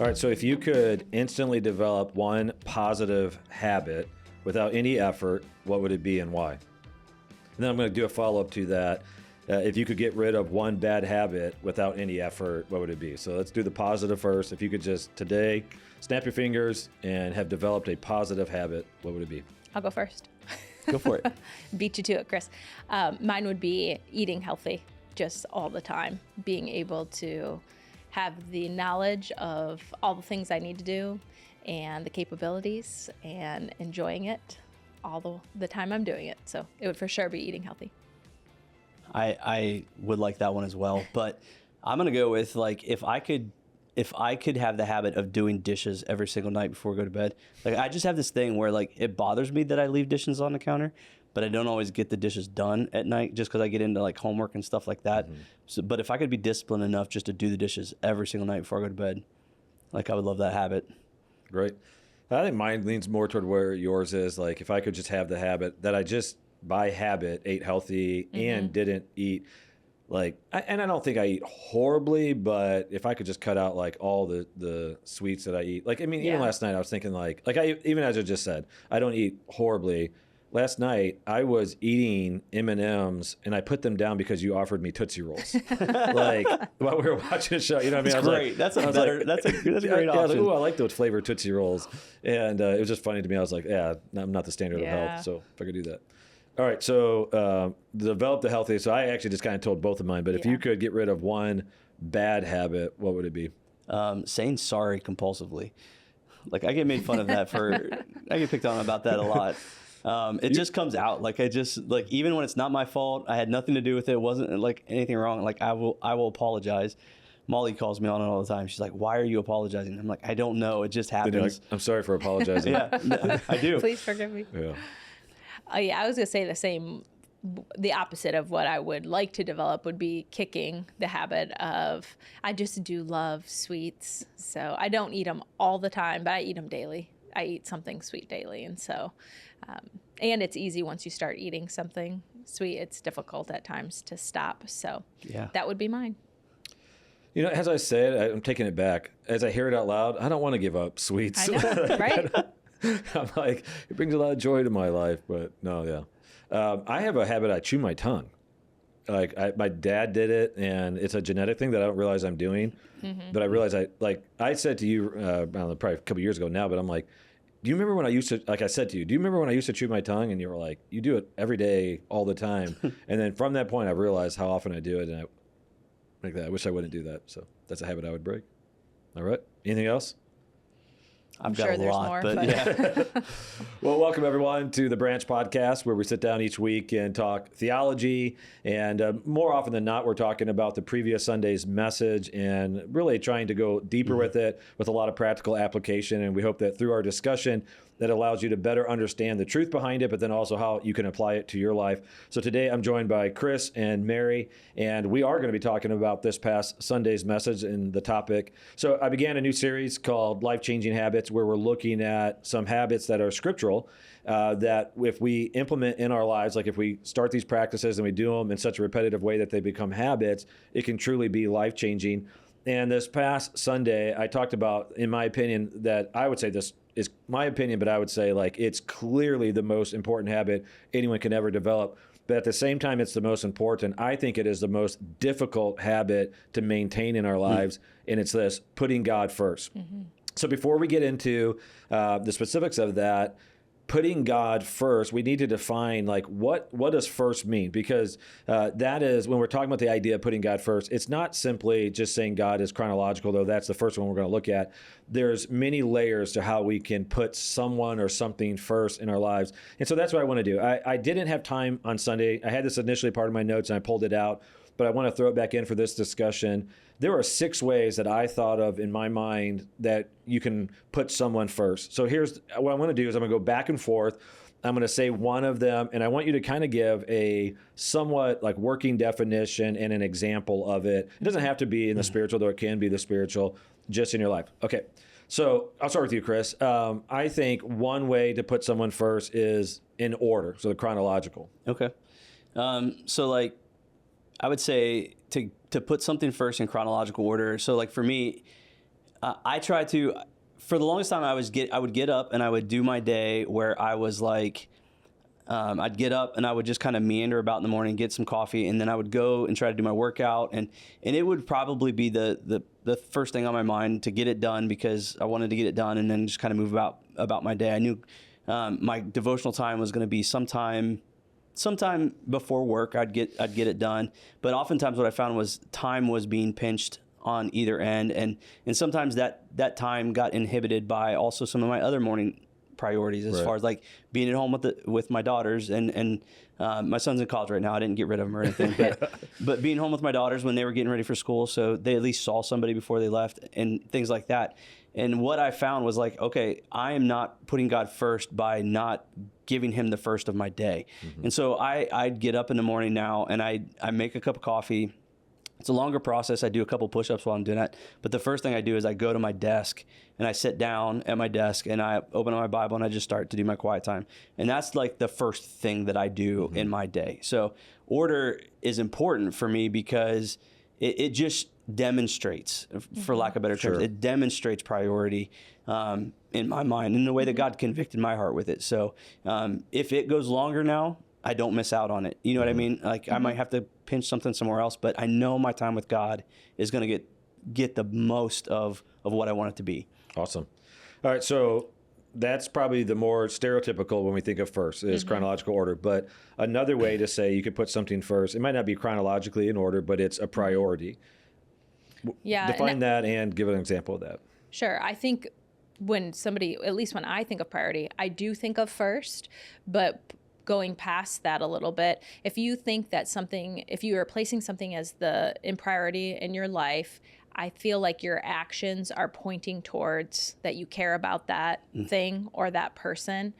All right, so if you could instantly develop one positive habit without any effort, what would it be and why? And then I'm going to do a follow-up to that. If you could get rid of one bad habit without any effort, what would it be? So let's do the positive first. If you could just today snap your fingers and have developed a positive habit, what would it be? I'll go first. Go for it. Beat you to it, Chris. Mine would be eating healthy just all the time, being able to have the knowledge of all the things I need to do and the capabilities and enjoying it all the time I'm doing it. So it would for sure be eating healthy. I would like that one as well, but I'm gonna go with like if I could have the habit of doing dishes every single night before I go to bed. Like I just have this thing where like it bothers me that I leave dishes on the counter, but I don't always get the dishes done at night just because I get into like homework and stuff like that. Mm-hmm. So, but if I could be disciplined enough just to do the dishes every single night before I go to bed, like I would love that habit. Great. I think mine leans more toward where yours is. Like if I could just have the habit that I just by habit ate healthy and didn't eat and I don't think I eat horribly, but if I could just cut out like all the sweets that I eat, like, I mean, even last night I was thinking even as I just said, I don't eat horribly. Last night I was eating M&Ms and I put them down because you offered me Tootsie Rolls. Like while we were watching a show, you know what I mean? That's great. That's a great option. I like those flavored Tootsie Rolls. And it was just funny to me. I was like, I'm not the standard of health. So if I could do that. All right, so develop the healthy. So I actually just kind of told both of mine, but if you could get rid of one bad habit, what would it be? Saying sorry compulsively. Like I get made fun of that I get picked on about that a lot. It just comes out. Like even when it's not my fault, I had nothing to do with it. It wasn't like anything wrong. Like I will apologize. Molly calls me on it all the time. She's like, "Why are you apologizing?" I'm like, "I don't know. It just happens." I'm sorry for apologizing. Yeah, I do. Please forgive me. Yeah. I was going to say the opposite of what I would like to develop would be kicking the habit of, I just do love sweets. So I don't eat them all the time, but I eat them daily. I eat something sweet daily. And so, and it's easy once you start eating something sweet, it's difficult at times to stop. So that would be mine. You know, as I said, I'm taking it back. As I hear it out loud, I don't want to give up sweets. I know, right? I'm like, it brings a lot of joy to my life, but no, I have a habit, I chew my tongue. Like my dad did it, and it's a genetic thing that I don't realize I'm doing. Mm-hmm. But I realize I said to you, I don't know, probably a couple years ago now, but I'm like, do you remember when I used to, like I said to you, do you remember when I used to chew my tongue? And you were like, you do it every day, all the time. And then from that point, I realized how often I do it, and I wish I wouldn't do that. So that's a habit I would break. All right. Anything else? I've got got sure a lot, more, but yeah. Well, welcome everyone to the Branch Podcast, where we sit down each week and talk theology. And more often than not, we're talking about the previous Sunday's message and really trying to go deeper with it with a lot of practical application. And we hope that through our discussion, that allows you to better understand the truth behind it, but then also how you can apply it to your life. So today I'm joined by Chris and Mary, and we are going to be talking about this past Sunday's message and the topic. So I began a new series called Life-Changing Habits, where we're looking at some habits that are scriptural, that if we implement in our lives, like if we start these practices and we do them in such a repetitive way that they become habits, it can truly be life-changing. And this past Sunday, I talked about, in my opinion, that I would say this is my opinion, but I would say like it's clearly the most important habit anyone can ever develop. But at the same time, it's the most important. I think it is the most difficult habit to maintain in our lives, and it's this, putting God first. Mm-hmm. So before we get into the specifics of that, putting God first, we need to define like what does first mean? Because that is, when we're talking about the idea of putting God first, it's not simply just saying God is chronological, though that's the first one we're going to look at. There's many layers to how we can put someone or something first in our lives. And so that's what I want to do. I didn't have time on Sunday. I had this initially part of my notes and I pulled it out, but I want to throw it back in for this discussion. There are 6 ways that I thought of in my mind that you can put someone first. So here's what I'm going to do is I'm going to go back and forth. I'm going to say one of them, and I want you to kind of give a somewhat like working definition and an example of it. It doesn't have to be in the spiritual, though it can be the spiritual, just in your life. Okay, so I'll start with you, Chris. I think one way to put someone first is in order, so the chronological. Okay. So like, I would say to put something first in chronological order. So like for me, I try to, for the longest time, I would get up and I would do my day where I was like, I'd get up and I would just kind of meander about in the morning, get some coffee, and then I would go and try to do my workout. And it would probably be the first thing on my mind to get it done, because I wanted to get it done and then just kind of move about my day. I knew my devotional time was going to be sometime before work. I'd get it done. But oftentimes what I found was time was being pinched on either end. And sometimes that time got inhibited by also some of my other morning priorities, as far as like being at home with my daughters, and my son's in college right now. I didn't get rid of him or anything, but being home with my daughters when they were getting ready for school, so they at least saw somebody before they left and things like that. And what I found was like, okay, I am not putting God first by not giving him the first of my day. And so I'd get up in the morning now and I make a cup of coffee. It's a longer process. I do a couple push-ups while I'm doing that. But the first thing I do is I go to my desk and I sit down at my desk and I open up my Bible and I just start to do my quiet time. And that's like the first thing that I do in my day. So order is important for me because it just demonstrates, for lack of better terms, it demonstrates priority in my mind in the way that God convicted my heart with it. So if it goes longer now, I don't miss out on it. You know what I mean? Like I might have to pinch something somewhere else, but I know my time with God is going to get the most of what I want it to be. Awesome. All right. So that's probably the more stereotypical when we think of first is chronological order. But another way to say you could put something first, it might not be chronologically in order, but it's a priority. Yeah. Define that and give an example of that. Sure. I think when at least when I think of priority, I do think of first, but going past that a little bit, if you think that if you are placing something as in priority in your life, I feel like your actions are pointing towards that you care about that thing or that person.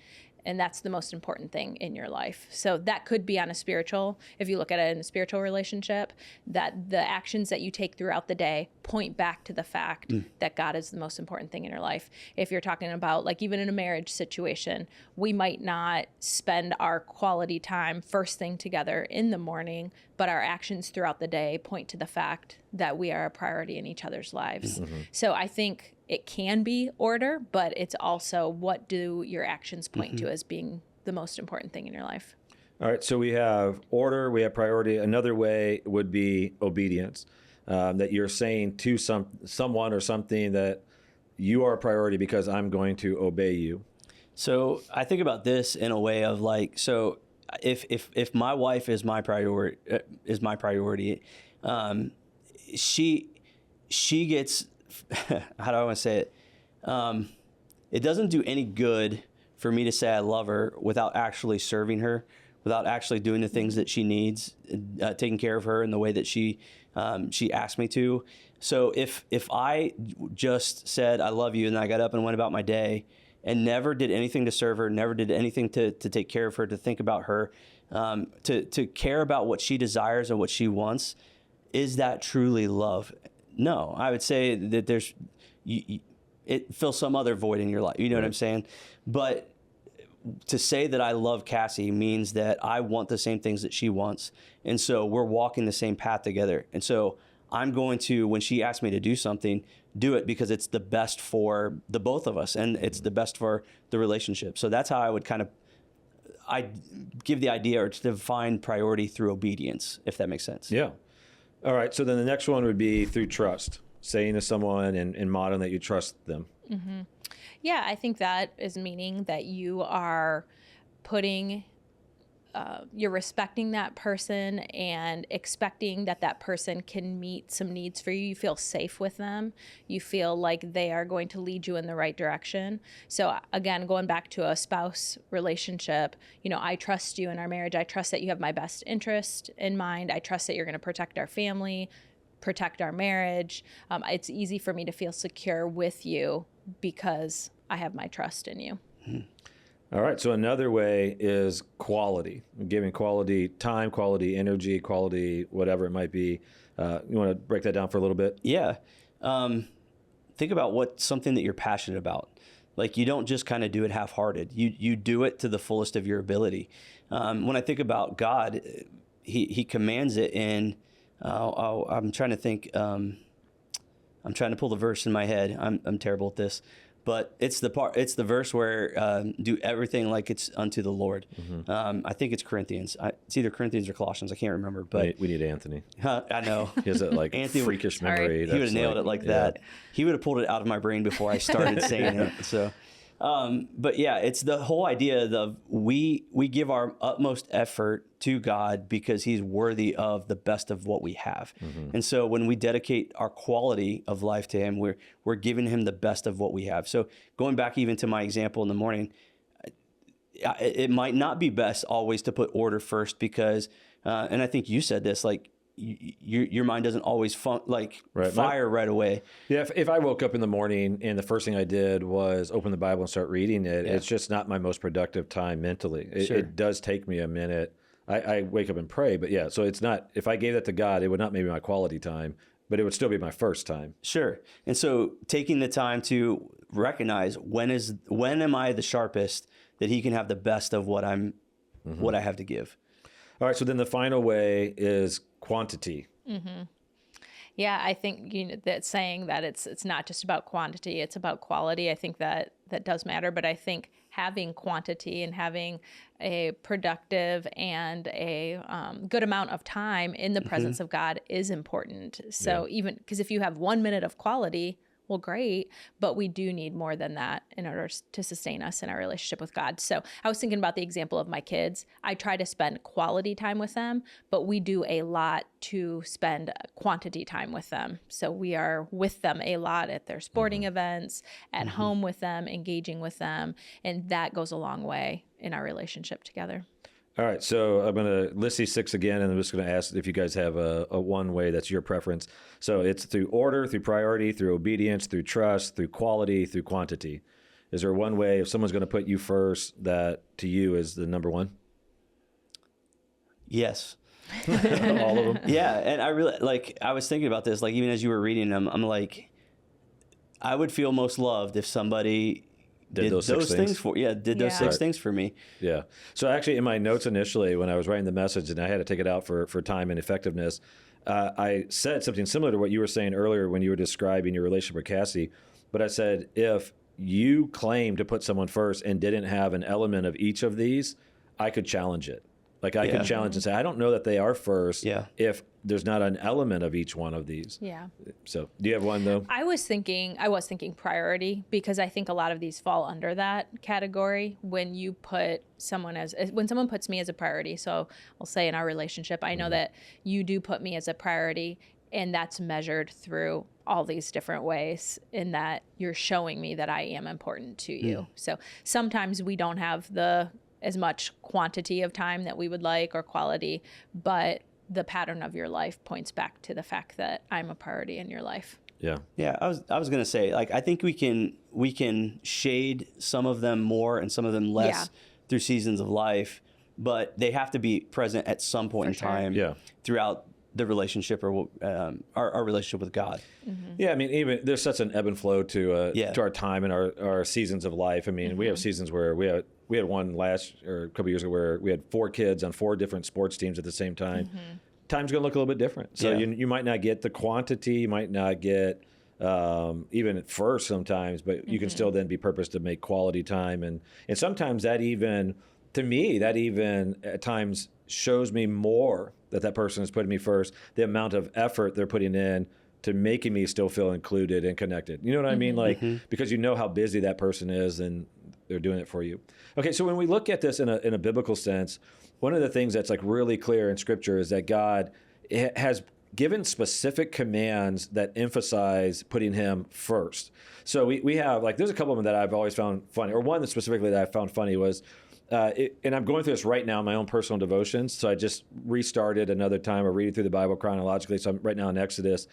And that's the most important thing in your life. So that could be on a spiritual, if you look at it in a spiritual relationship, that the actions that you take throughout the day point back to the fact that God is the most important thing in your life. If you're talking about, like, even in a marriage situation, we might not spend our quality time first thing together in the morning, but our actions throughout the day point to the fact that we are a priority in each other's lives. So I think it can be order, but it's also what do your actions point to as being the most important thing in your life. All right, so we have order, we have priority. Another way would be obedience, that you're saying to someone or something that you are a priority because I'm going to obey you. So I think about this in a way of like, so if my wife is my priority, she gets, how do I want to say it? It doesn't do any good for me to say I love her without actually serving her, without actually doing the things that she needs, taking care of her in the way that she asked me to. So if I just said I love you and I got up and went about my day and never did anything to serve her, never did anything to take care of her, to think about her, to care about what she desires and what she wants, is that truly love? No, I would say that it fills some other void in your life. You know what I'm saying? But to say that I love Cassie means that I want the same things that she wants. And so we're walking the same path together. And so I'm going to, when she asks me to do something, do it because it's the best for the both of us and it's the best for the relationship. So that's how I would I give the idea or to define priority through obedience, if that makes sense. Yeah. All right. So then the next one would be through trust, saying to someone and modeling that you trust them. Mm-hmm. Yeah, I think that is meaning that you are you're respecting that person and expecting that person can meet some needs for you. You feel safe with them. You feel like they are going to lead you in the right direction. So again, going back to a spouse relationship, I trust you in our marriage. I trust that you have my best interest in mind. I trust that you're going to protect our family, protect our marriage. It's easy for me to feel secure with you because I have my trust in you. All right. So another way is quality, giving quality time, quality energy, quality whatever it might be. You want to break that down for a little bit? Yeah. Think about something that you're passionate about. Like, you don't just kind of do it half-hearted. You do it to the fullest of your ability. When I think about God, he commands it in, I'm trying to think, I'm trying to pull the verse in my head. I'm terrible at this. But it's the verse where do everything like it's unto the Lord. I think it's Corinthians. It's either Corinthians or Colossians. I can't remember. But we need Anthony. I know. He has a Anthony, freakish memory. He would have nailed it like that. He would have pulled it out of my brain before I started saying it. So, but yeah, it's the whole idea of we give our utmost effort to God because he's worthy of the best of what we have. And so when we dedicate our quality of life to him, we're giving him the best of what we have. So going back even to my example in the morning, it might not be best always to put order first because, and I think you said this, like, your mind doesn't always fire right away. Yeah, if I woke up in the morning and the first thing I did was open the Bible and start reading it, it's just not my most productive time mentally. It does take me a minute. I wake up and pray, but yeah, so it's not, if I gave that to God, it would not maybe my quality time, but it would still be my first time. Sure. And so taking the time to recognize when am I the sharpest that he can have the best of what what I have to give. All right, so then the final way is quantity. Yeah, I think that saying that it's not just about quantity, it's about quality. I think that does matter, but I think having quantity and having a productive and a good amount of time in the presence of God is important. So even because if you have 1 minute of quality, well, great, but we do need more than that in order to sustain us in our relationship with God. So I was thinking about the example of my kids. I try to spend quality time with them, but we do a lot to spend quantity time with them. So we are with them a lot at their sporting events, at home with them, engaging with them, and that goes a long way in our relationship together. All right, so I'm going to list these 6 again, and I'm just going to ask if you guys have a one way that's your preference. So it's through order, through priority, through obedience, through trust, through quality, through quantity. Is there one way, if someone's going to put you first, that to you is the number one? Yes. All of them? Yeah, and I was thinking about this, like even as you were reading them, I'm like, I would feel most loved if somebody did those things for those 6 things for me. Yeah. So actually in my notes initially when I was writing the message and I had to take it out for time and effectiveness, I said something similar to what you were saying earlier when you were describing your relationship with Cassie. But I said, if you claim to put someone first and didn't have an element of each of these, I could challenge it. Like I could challenge and say, I don't know that they are first if there's not an element of each one of these. Yeah. So do you have one though? I was thinking priority because I think a lot of these fall under that category when you put when someone puts me as a priority. So I'll say in our relationship, I know that you do put me as a priority and that's measured through all these different ways in that you're showing me that I am important to you. So sometimes we don't have as much quantity of time that we would like or quality, but the pattern of your life points back to the fact that I'm a priority in your life. Yeah. Yeah. I was going to say, like, I think we can shade some of them more and some of them less through seasons of life, but they have to be present at some point in time throughout the relationship or our relationship with God. Yeah, I mean, even there's such an ebb and flow to our time and our seasons of life. I mean, we have seasons where we had one a couple years ago where we had 4 kids on 4 different sports teams at the same time. Time's going to look a little bit different. So you might not get the quantity, you might not get even at first sometimes, but you can still then be purposed to make quality time. And sometimes that even, to me, that even at times shows me more that person is putting me first, the amount of effort they're putting in to making me still feel included and connected. You know what I mean? Like, because you know how busy that person is and they're doing it for you. Okay, so when we look at this in a biblical sense, one of the things that's like really clear in Scripture is that God has given specific commands that emphasize putting him first. So we have, like, there's a couple of them that I've always found funny, or one that specifically that I found funny was, and I'm going through this right now in my own personal devotions, so I just restarted another time of reading through the Bible chronologically, so I'm right now in Exodus.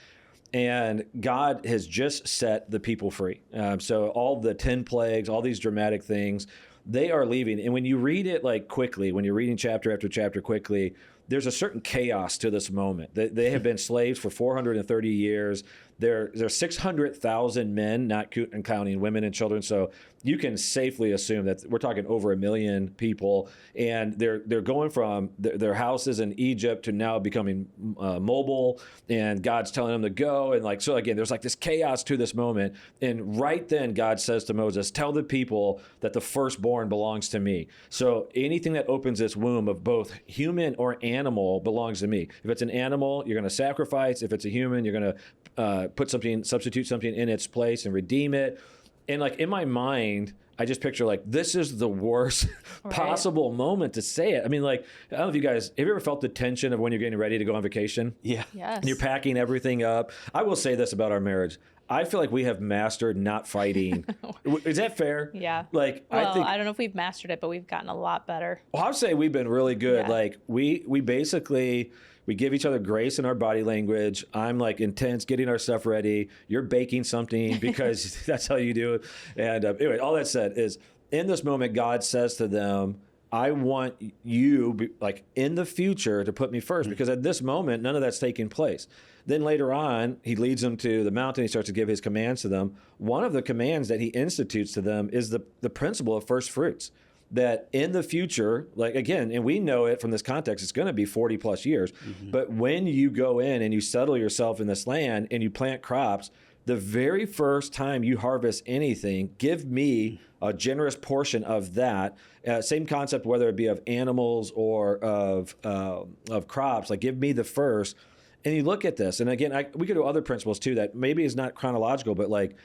And God has just set the people free. So all the 10 plagues, all these dramatic things, they are leaving. And when you read it like quickly, when you're reading chapter after chapter quickly, there's a certain chaos to this moment. They have been slaves for 430 years. There's 600,000 men, not counting women and children. So you can safely assume that we're talking over 1 million people, and they're going from their houses in Egypt to now becoming mobile, and God's telling them to go, and like, so again, there's like this chaos to this moment, and right then God says to Moses, tell the people that the firstborn belongs to me. So anything that opens its womb of both human or animal belongs to me. If it's an animal, you're going to sacrifice. If it's a human, you're going to substitute something in its place and redeem it. And like in my mind, I just picture like, this is the worst possible moment to say it. I mean, like, I don't know if you guys, have you ever felt the tension of when you're getting ready to go on vacation? Yeah. Yes. And you're packing everything up. I will say this about our marriage. I feel like we have mastered not fighting. Is that fair? Yeah. Like, Well, I think, I don't know if we've mastered it, but we've gotten a lot better. well, I'd say we've been really good. Yeah. Like we basically, we give each other grace in our body language. I'm like intense, getting our stuff ready. You're baking something because that's how you do it. And anyway, all that said is, in this moment, God says to them, I want you, like in the future, to put me first, because at this moment, none of that's taking place. Then later on, he leads them to the mountain. He starts to give his commands to them. One of the commands that he institutes to them is the principle of first fruits. That in the future, like again, and we know it from this context, it's going to be 40 plus years. But when you go in and you settle yourself in this land and you plant crops, the very first time you harvest anything, give me a generous portion of that. Same concept, whether it be of animals or of crops, like give me the first. And you look at this, and again, we could do other principles too that maybe is not chronological, but like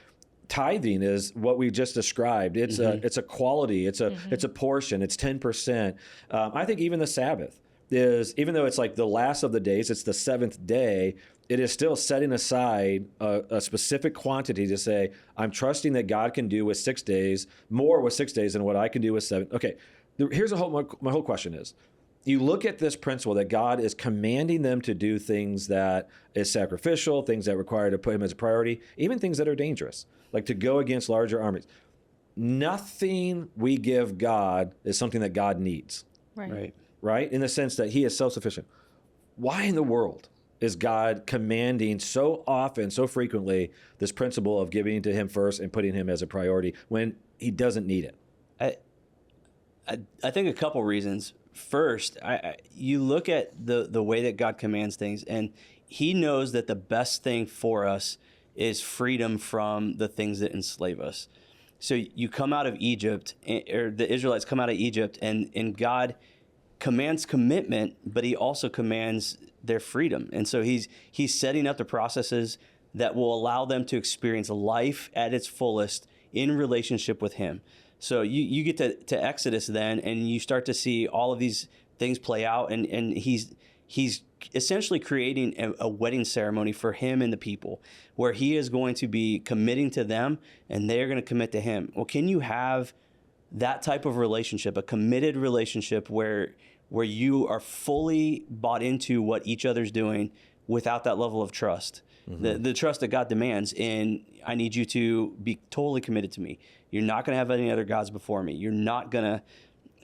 tithing is what we just described. It's a quality, it's a portion, it's 10%. I think even the Sabbath is, even though it's like the last of the days, it's the seventh day, it is still setting aside a specific quantity to say, I'm trusting that God can do with 6 days, more with 6 days than what I can do with 7. Okay, here's my whole question is, you look at this principle that God is commanding them to do things that is sacrificial, things that require to put him as a priority, even things that are dangerous, like to go against larger armies. Nothing we give God is something that God needs, right? In the sense that he is self-sufficient. Why in the world is God commanding so often, so frequently, this principle of giving to him first and putting him as a priority when he doesn't need it? I think a couple reasons. First, you look at the way that God commands things, and he knows that the best thing for us is freedom from the things that enslave us. So you come out of Egypt, or the Israelites come out of Egypt, and God commands commitment, but he also commands their freedom. And so he's setting up the processes that will allow them to experience life at its fullest in relationship with him. So you get to Exodus then, and you start to see all of these things play out, and he's essentially creating a wedding ceremony for him and the people, where he is going to be committing to them, and they're going to commit to him. Well, can you have that type of relationship, a committed relationship where you are fully bought into what each other's doing without that level of trust? The trust that God demands in, I need you to be totally committed to me. You're not going to have any other gods before me. You're not going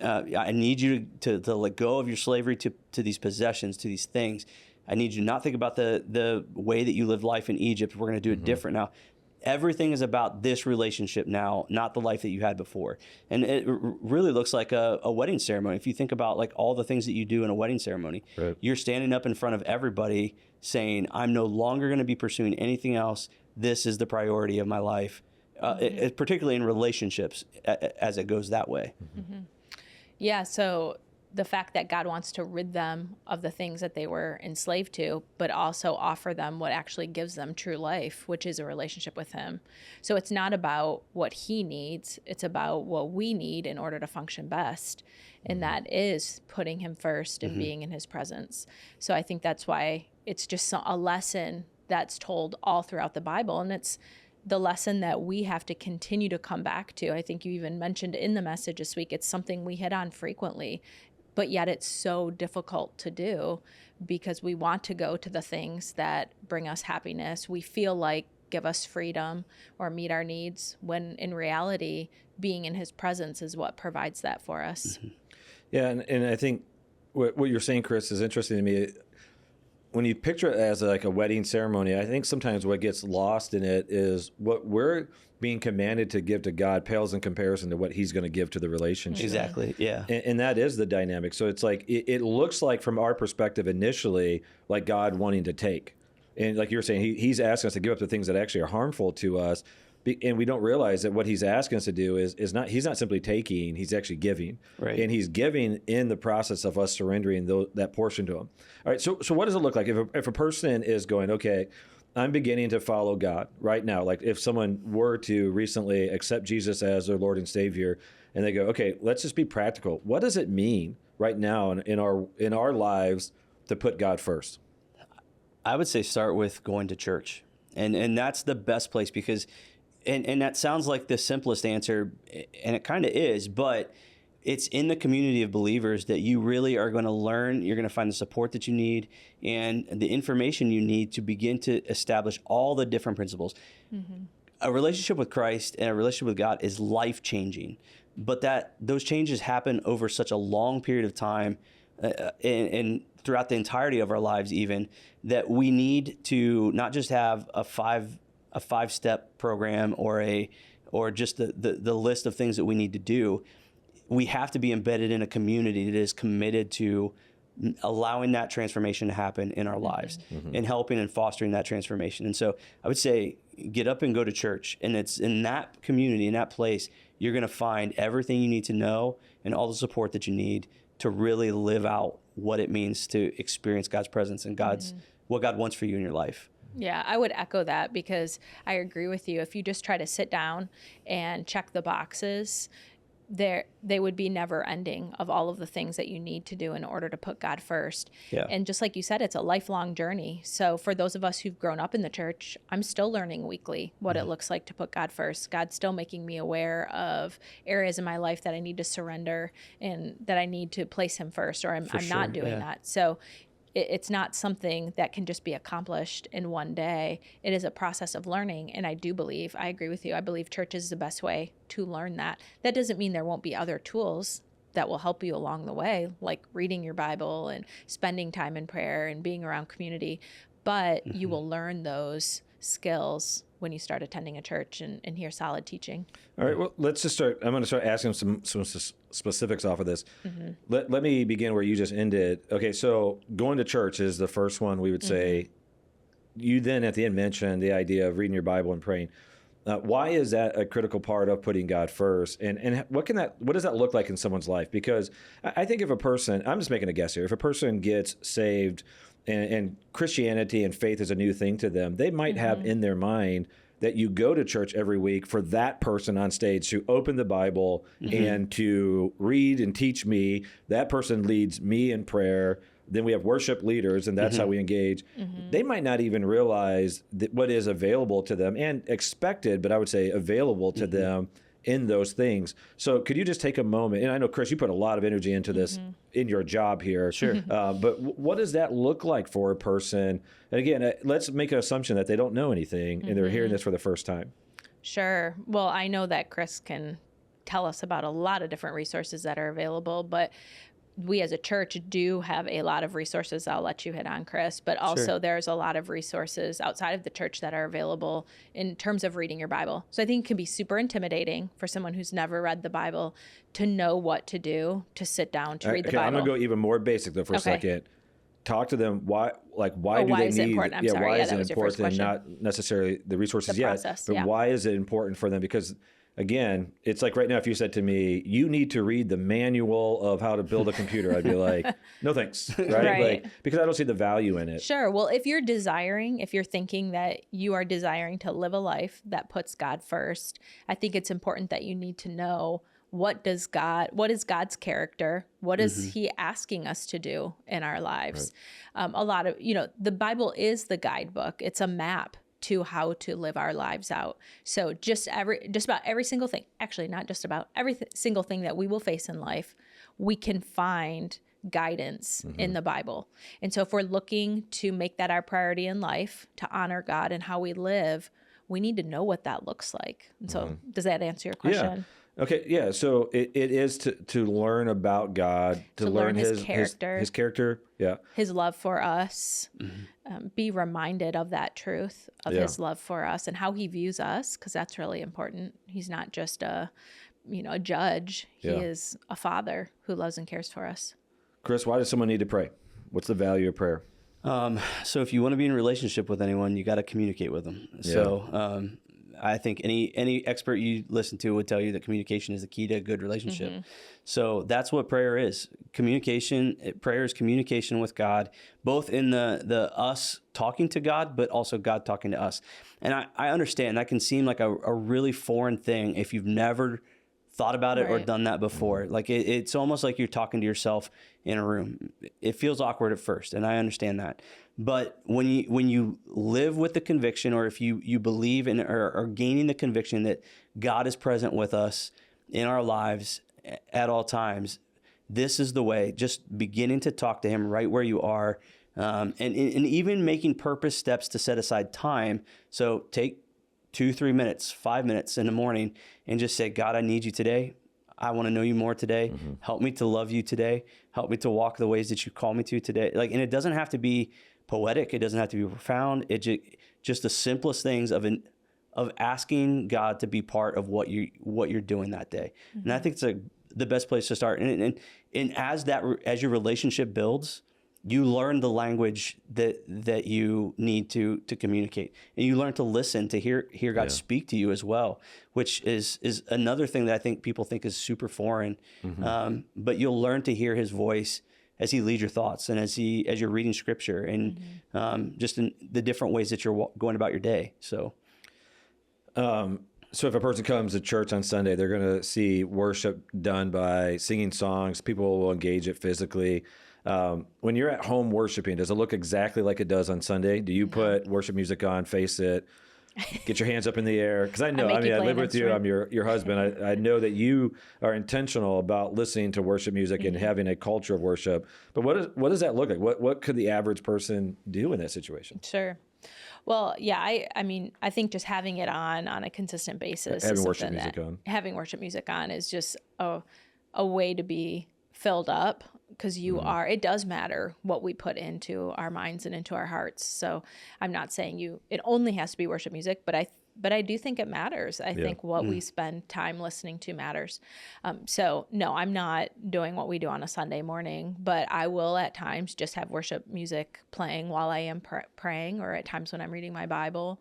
to, I need you to let go of your slavery to these possessions, to these things. I need you to not think about the way that you lived life in Egypt. We're going to do it different now. Everything is about this relationship now, not the life that you had before. And it really looks like a wedding ceremony. If you think about like all the things that you do in a wedding ceremony, you're standing up in front of everybody saying, I'm no longer going to be pursuing anything else. This is the priority of my life, particularly in relationships as it goes that way. Yeah, so the fact that God wants to rid them of the things that they were enslaved to, but also offer them what actually gives them true life, which is a relationship with him. So it's not about what he needs, it's about what we need in order to function best. And that is putting him first and being in his presence. So I think that's why it's just a lesson that's told all throughout the Bible. And it's the lesson that we have to continue to come back to. I think you even mentioned in the message this week, it's something we hit on frequently, but yet it's so difficult to do because we want to go to the things that bring us happiness. We feel like give us freedom or meet our needs, when in reality, being in his presence is what provides that for us. Yeah, and I think what you're saying, Chris, is interesting to me. when you picture it as like a wedding ceremony, I think sometimes what gets lost in it is what we're being commanded to give to God pales in comparison to what he's going to give to the relationship. Exactly. Yeah. And that is the dynamic. So it's like, it looks like from our perspective initially, like God wanting to take. And like you were saying, he's asking us to give up the things that actually are harmful to us. And we don't realize that what he's asking us to do is not, he's not simply taking, he's actually giving. Right. And he's giving in the process of us surrendering that portion to him. All right. So what does it look like if a person is going, okay, I'm beginning to follow God right now. Like if someone were to recently accept Jesus as their Lord and Savior, and they go, okay, let's just be practical. What does it mean right now in our lives to put God first? I would say start with going to church. And that's the best place because and that sounds like the simplest answer, and it kind of is, but it's in the community of believers that you really are going to learn. You're going to find the support that you need and the information you need to begin to establish all the different principles. Mm-hmm. A relationship with Christ and a relationship with God is life-changing, but those changes happen over such a long period of time and throughout the entirety of our lives even, that we need to not just have a five-step program or just the list of things that we need to do. We have to be embedded in a community that is committed to allowing that transformation to happen in our lives and helping and fostering that transformation. And so I would say get up and go to church. And it's in that community, in that place, you're going to find everything you need to know and all the support that you need to really live out what it means to experience God's presence and what God wants for you in your life. Yeah, I would echo that because I agree with you. If you just try to sit down and check the boxes, they would be never ending of all of the things that you need to do in order to put God first. Yeah. And just like you said, it's a lifelong journey. So for those of us who've grown up in the church, I'm still learning weekly what it looks like to put God first. God's still making me aware of areas in my life that I need to surrender and that I need to place him first, or I'm not doing that. So it's not something that can just be accomplished in one day. It is a process of learning. And I agree with you. I believe church is the best way to learn that. That doesn't mean there won't be other tools that will help you along the way, like reading your Bible and spending time in prayer and being around community. But you will learn those skills when you start attending a church and hear solid teaching. All right, well, let's just start. I'm going to start asking some specifics off of this. Let me begin where you just ended. Okay, so going to church is the first one we would say. You then at the end mentioned the idea of reading your Bible and praying. Why is that a critical part of putting God first? And what does that look like in someone's life? Because I think if a person, I'm just making a guess here, if a person gets saved and Christianity and faith is a new thing to them, they might have in their mind that you go to church every week for that person on stage to open the Bible and to read and teach me. That person leads me in prayer. Then we have worship leaders, and that's how we engage. They might not even realize that what is available to them and expected, but I would say available to them in those things. So could you just take a moment, and I know, Chris, you put a lot of energy into this in your job here. Sure. But what does that look like for a person? And again, let's make an assumption that they don't know anything and they're hearing this for the first time. Sure. Well, I know that Chris can tell us about a lot of different resources that are available, but we as a church do have a lot of resources. I'll let you hit on, Chris, but also there's a lot of resources outside of the church that are available in terms of reading your Bible. So I think it can be super intimidating for someone who's never read the Bible to know what to do, to sit down to read the Bible. I'm going to go even more basic though for a second. Talk to them. Why do they is need? It important? I'm sorry. Why is that it was your first important? question. Not necessarily the resources yet, process, but why is it important for them? Because again, it's like right now, if you said to me, you need to read the manual of how to build a computer, I'd be like, no thanks, right? Like, because I don't see the value in it. Sure. Well, if you're thinking that you are desiring to live a life that puts God first, I think it's important that you need to know what is God's character? What is he asking us to do in our lives? Right. A lot of, the Bible is the guidebook. It's a map to how to live our lives out. So just about every single thing, actually not just about every single thing that we will face in life, we can find guidance in the Bible. And so if we're looking to make that our priority in life, to honor God and how we live, we need to know what that looks like. And so does that answer your question? Okay, yeah. So it is to learn about God, to learn his character. his character. Yeah. His love for us, be reminded of that truth of Yeah. his love for us and how he views us, because that's really important. He's not just a judge. He Yeah. is a father who loves and cares for us. Chris, why does someone need to pray? What's the value of prayer? So if you want to be in a relationship with anyone, you got to communicate with them. Yeah. So I think any expert you listen to would tell you that communication is the key to a good relationship. So that's what prayer is. Prayer is communication with God, both in the us talking to God, but also God talking to us. And I understand that can seem like a really foreign thing if you've never thought about it or done that before. Like it's almost like you're talking to yourself in a room. It feels awkward at first, and I understand that. But when you live with the conviction, or if you believe in or are gaining the conviction that God is present with us in our lives at all times, this is the way. Just beginning to talk to him right where you are, and even making purpose steps to set aside time. So take 2-3 minutes, 5 minutes in the morning, and just say, God, I need you today. I want to know you more today. Help me to love you today. Help me to walk the ways that you call me to today. And it doesn't have to be poetic. It doesn't have to be profound. It just the simplest things of asking God to be part of what you're doing that day. And I think it's the best place to start. And as your relationship builds, you learn the language that you need to communicate, and you learn to listen, to hear God speak to you as well, which is another thing that I think people think is super foreign. But you'll learn to hear his voice as he leads your thoughts, and as you're reading scripture, and just in the different ways that you're going about your day. So if a person comes to church on Sunday, they're going to see worship done by singing songs. People will engage it physically. When you're at home worshiping, does it look exactly like it does on Sunday? Do you put worship music on, face it, get your hands up in the air? Because I know, I live with you. I'm your husband. I know that you are intentional about listening to worship music and having a culture of worship. But what does that look like? What could the average person do in that situation? Sure. Well, yeah, I think just having it on a consistent basis, having worship music on is just a way to be filled up, because it does matter what we put into our minds and into our hearts. So I'm not saying it only has to be worship music, but I do think it matters. I think what we spend time listening to matters. So no, I'm not doing what we do on a Sunday morning, but I will at times just have worship music playing while I am praying, or at times when I'm reading my Bible.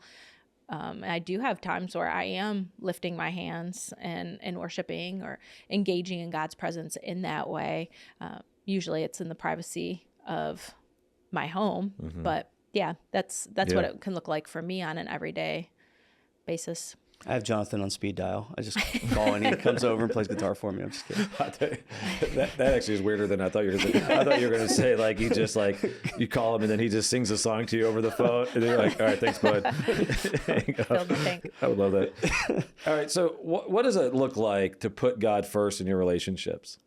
I do have times where I am lifting my hands and worshiping or engaging in God's presence in that way. Usually it's in the privacy of my home, but yeah, that's what it can look like for me on an everyday basis. I have Jonathan on speed dial. I just call and he comes over and plays guitar for me. I'm just kidding. That actually is weirder than I thought you were going to say. I thought you were going to say, like, you call him and then he just sings a song to you over the phone. And then you're like, all right, thanks, bud. I would love that. All right. So what does it look like to put God first in your relationships?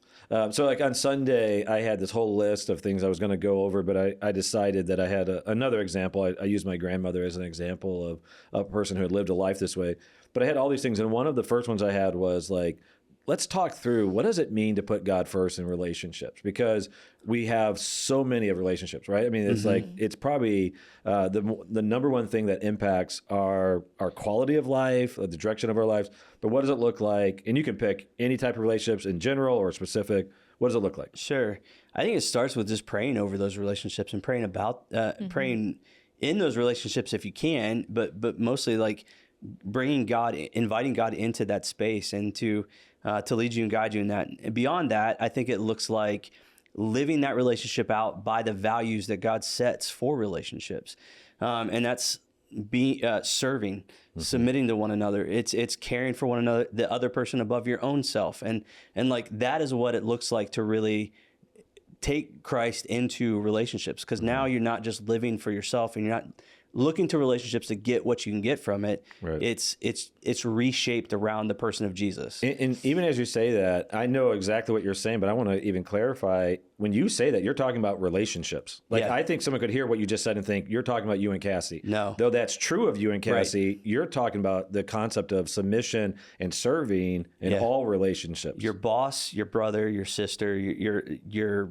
So like on Sunday, I had this whole list of things I was going to go over, but I decided that I had another example. I used my grandmother as an example of a person who had lived a life this way. But I had all these things, and one of the first ones I had was like, let's talk through what does it mean to put God first in relationships, because we have so many of relationships, right? I mean, it's like it's probably the number one thing that impacts our quality of life, the direction of our lives. But what does it look like? And you can pick any type of relationships in general or specific. What does it look like? Sure. I think it starts with just praying over those relationships and praying about praying in those relationships if you can, but mostly like inviting God into that space and to lead you and guide you in that. And beyond that, I think it looks like living that relationship out by the values that God sets for relationships. And that's serving, submitting to one another. It's caring for one another, the other person above your own self. And like, that is what it looks like to really take Christ into relationships. Because now you're not just living for yourself, and you're not looking to relationships to get what you can get from it. Right. It's reshaped around the person of Jesus. And even as you say that, I know exactly what you're saying, but I want to even clarify. When you say that, you're talking about relationships. Like, Yeah. I think someone could hear what you just said and think you're talking about you and Cassie. No. Though that's true of you and Cassie, Right. you're talking about the concept of submission and serving in Yeah. all relationships. Your boss, your brother, your sister, your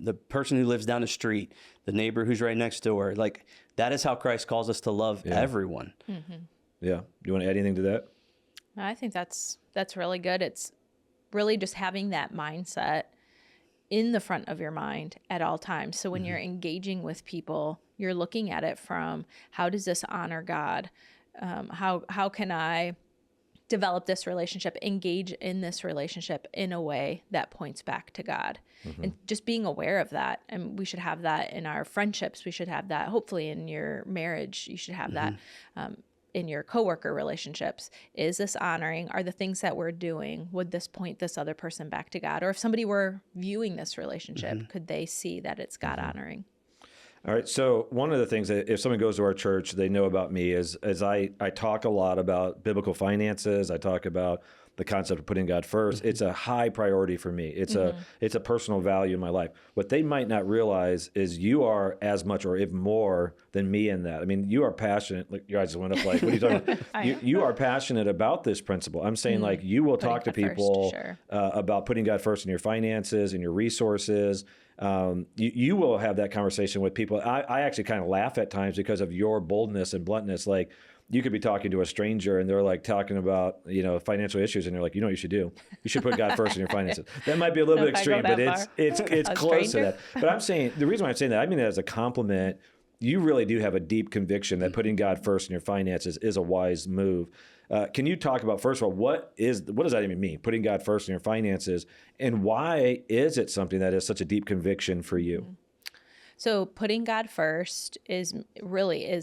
the person who lives down the street, the neighbor who's right next door. Like, that is how Christ calls us to love everyone. Yeah. You want to add anything to that? I think that's really good. It's really just having that mindset in the front of your mind at all times. So when you're engaging with people, you're looking at it from, how does this honor God? How can I develop this relationship, engage in this relationship in a way that points back to God? And just being aware of that. And we should have that in our friendships. We should have that, hopefully, in your marriage. You should have that in your coworker relationships. Is this honoring? Are the things that we're doing, would this point this other person back to God? Or if somebody were viewing this relationship, could they see that it's God honoring? All right. So one of the things that if someone goes to our church, they know about me is I talk a lot about biblical finances. I talk about the concept of putting God first. It's a high priority for me. It's a personal value in my life. What they might not realize is you are as much or even more than me in that. I mean, you are passionate. Like, your eyes just went up like, what are you talking about? You are passionate about this principle. I'm saying like you will talk to people about putting God first in your finances and your resources. You will have that conversation with people. I actually kind of laugh at times because of your boldness and bluntness. Like, you could be talking to a stranger and they're like talking about, financial issues, and you're like, you know what you should do? You should put God first in your finances. That might be a little bit extreme, but it's close to that. But I'm saying, the reason why I'm saying that, I mean that as a compliment. You really do have a deep conviction that putting God first in your finances is a wise move. Can you talk about, first of all, what does that even mean, putting God first in your finances, and why is it something that is such a deep conviction for you? So putting God first is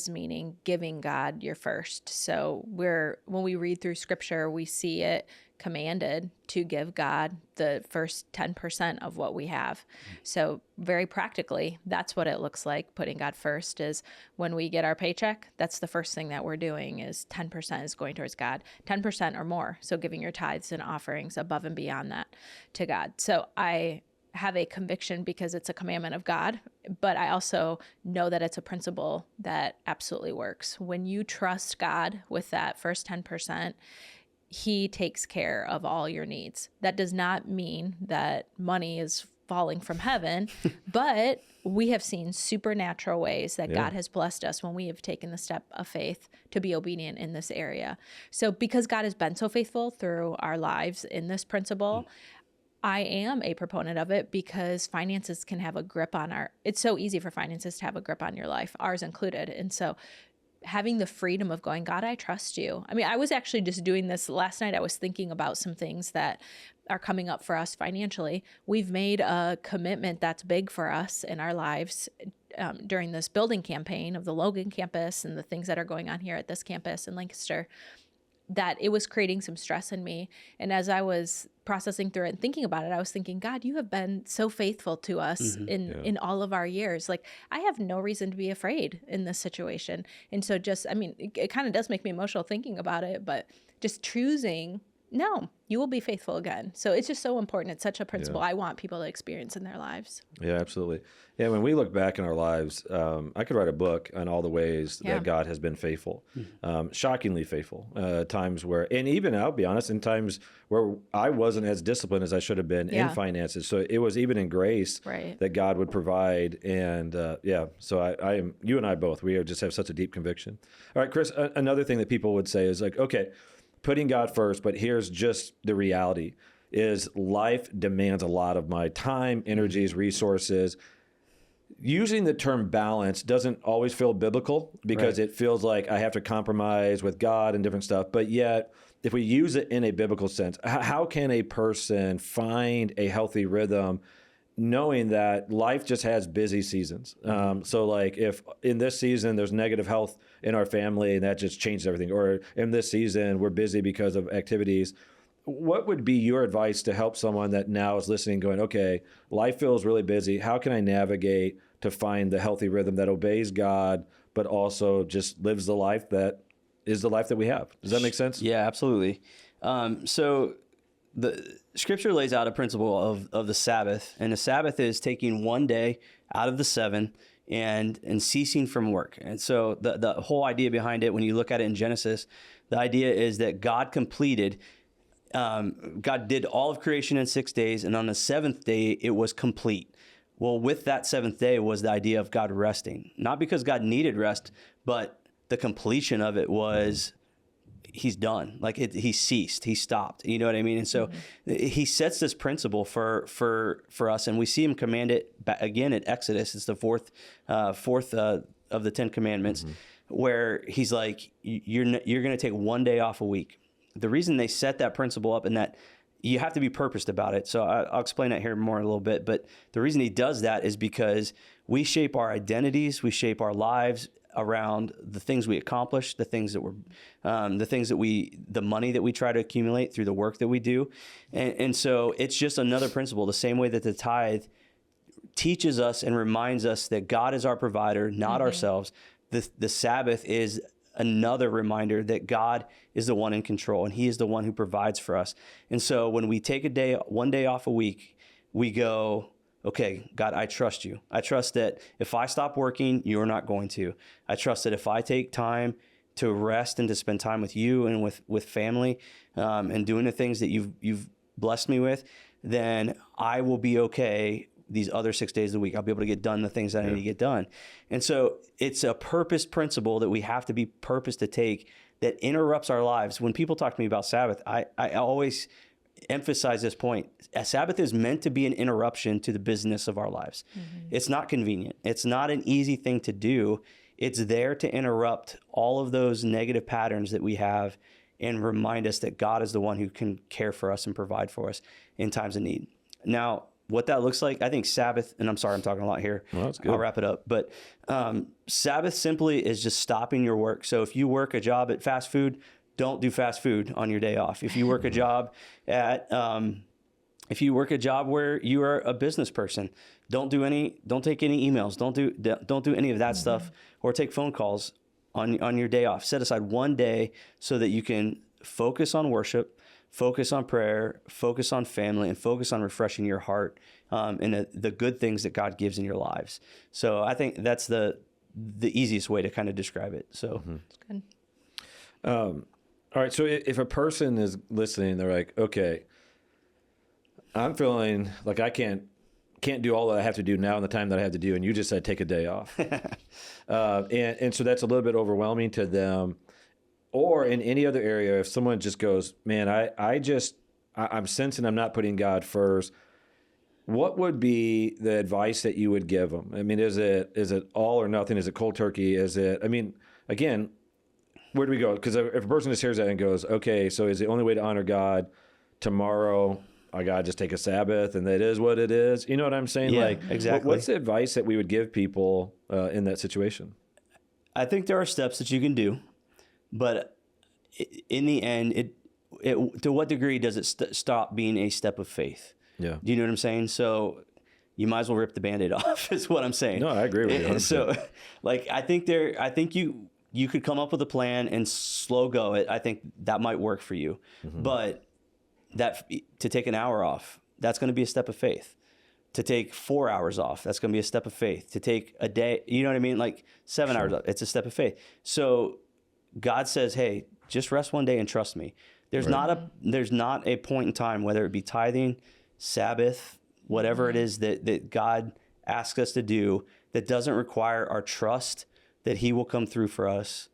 meaning giving God your first. So when we read through scripture, we see it commanded to give God the first 10% of what we have. So very practically, that's what it looks like. Putting God first is when we get our paycheck, that's the first thing that we're doing is 10% is going towards God, 10% or more. So giving your tithes and offerings above and beyond that to God. So I have a conviction because it's a commandment of God, but I also know that it's a principle that absolutely works. When you trust God with that first 10%, He takes care of all your needs. That does not mean that money is falling from heaven, but we have seen supernatural ways that God has blessed us when we have taken the step of faith to be obedient in this area. So because God has been so faithful through our lives in this principle, I am a proponent of it because finances can have a grip on it's so easy for finances to have a grip on your life, ours included. And so having the freedom of going, God, I trust you. I mean, I was actually just doing this last night. I was thinking about some things that are coming up for us financially. We've made a commitment that's big for us in our lives during this building campaign of the Logan campus and the things that are going on here at this campus in Lancaster, that it was creating some stress in me. And as I was processing through it and thinking about it, I was thinking, God, you have been so faithful to us in all of our years. Like, I have no reason to be afraid in this situation. And so it kind of does make me emotional thinking about it, but just choosing, no, you will be faithful again. So it's just so important. It's such a principle I want people to experience in their lives. Yeah, absolutely. Yeah, when we look back in our lives, I could write a book on all the ways that God has been faithful, shockingly faithful. Times where, and even I'll be honest, in times where I wasn't as disciplined as I should have been in finances. So it was even in grace that God would provide. And so I am, you and I both, we just have such a deep conviction. All right, Chris, another thing that people would say is like, okay, putting God first, but here's just the reality is life demands a lot of my time, energies, resources. Using the term balance doesn't always feel biblical because it feels like I have to compromise with God and different stuff. But yet, if we use it in a biblical sense, how can a person find a healthy rhythm knowing that life just has busy seasons? So like if in this season there's negative health in our family and that just changes everything, or in this season we're busy because of activities, what would be your advice to help someone that now is listening going, okay, life feels really busy. How can I navigate to find the healthy rhythm that obeys God, but also just lives the life that is the life that we have. Does that make sense? Yeah, absolutely. So the scripture lays out a principle of the Sabbath, and the Sabbath is taking one day out of the 7 and ceasing from work. And so the whole idea behind it, when you look at it in Genesis, the idea is that God did all of creation in 6 days, and on the 7th day, it was complete. Well, with that 7th day was the idea of God resting, not because God needed rest, but the completion of it was he's done. Like he ceased, he stopped. You know what I mean? And so he sets this principle for us, and we see him command it again at Exodus. It's the fourth of the 10 Commandments, where he's like, you're going to take one day off a week. The reason they set that principle up, and that you have to be purposed about it. So I'll explain that here more in a little bit. But the reason he does that is because we shape our identities, we shape our lives around the things we accomplish, the money that we try to accumulate through the work that we do. And so it's just another principle, the same way that the tithe teaches us and reminds us that God is our provider, not ourselves. The Sabbath is another reminder that God is the one in control, and he is the one who provides for us. And so when we take one day off a week, we go, okay, God, I trust you. I trust that if I stop working, you're not going to. I trust that if I take time to rest and to spend time with you and with family, and doing the things that you've blessed me with, then I will be okay these other 6 days of the week. I'll be able to get done the things that I need to get done. And so it's a purpose principle that we have to be purposed to take that interrupts our lives. When people talk to me about Sabbath, I always emphasize this point. A Sabbath is meant to be an interruption to the business of our lives. It's not convenient. It's not an easy thing to do. It's there to interrupt all of those negative patterns that we have and remind us that God is the one who can care for us and provide for us in times of need. Now, what that looks like, I think Sabbath, and I'm sorry, I'm talking a lot here. Well, that's good. I'll wrap it up. But Sabbath simply is just stopping your work. So if you work a job at fast food, don't do fast food on your day off. If you work a job where you are a business person, don't take any emails. Don't do any of that stuff, or take phone calls on your day off. Set aside one day so that you can focus on worship, focus on prayer, focus on family, and focus on refreshing your heart, and the good things that God gives in your lives. So I think that's the easiest way to kind of describe it. So That's good. All right. So if a person is listening, they're like, okay, I'm feeling like I can't do all that I have to do now in the time that I have to do. And you just said, take a day off. And so that's a little bit overwhelming to them. Or in any other area, if someone just goes, man, I'm sensing I'm not putting God first. What would be the advice that you would give them? I mean, is it all or nothing? Is it cold turkey? Again, where do we go? Because if a person just hears that and goes, okay, so is the only way to honor God tomorrow, I got to just take a Sabbath and that is what it is? You know what I'm saying? Yeah, exactly. What's the advice that we would give people in that situation? I think there are steps that you can do, but in the end, to what degree does it stop being a step of faith? Yeah. Do you know what I'm saying? So you might as well rip the Band-Aid off is what I'm saying. No, I agree with you. 100%. So I think you could come up with a plan and slow go it. I think that might work for you. But to take an hour off, that's going to be a step of faith. To take 4 hours off, that's going to be a step of faith. To take a day, you know what I mean? Like 7 hours off, it's a step of faith. So God says, hey, just rest one day and trust me. There's not a point in time, whether it be tithing, Sabbath, whatever it is that God asks us to do, that doesn't require our trust that he will come through for us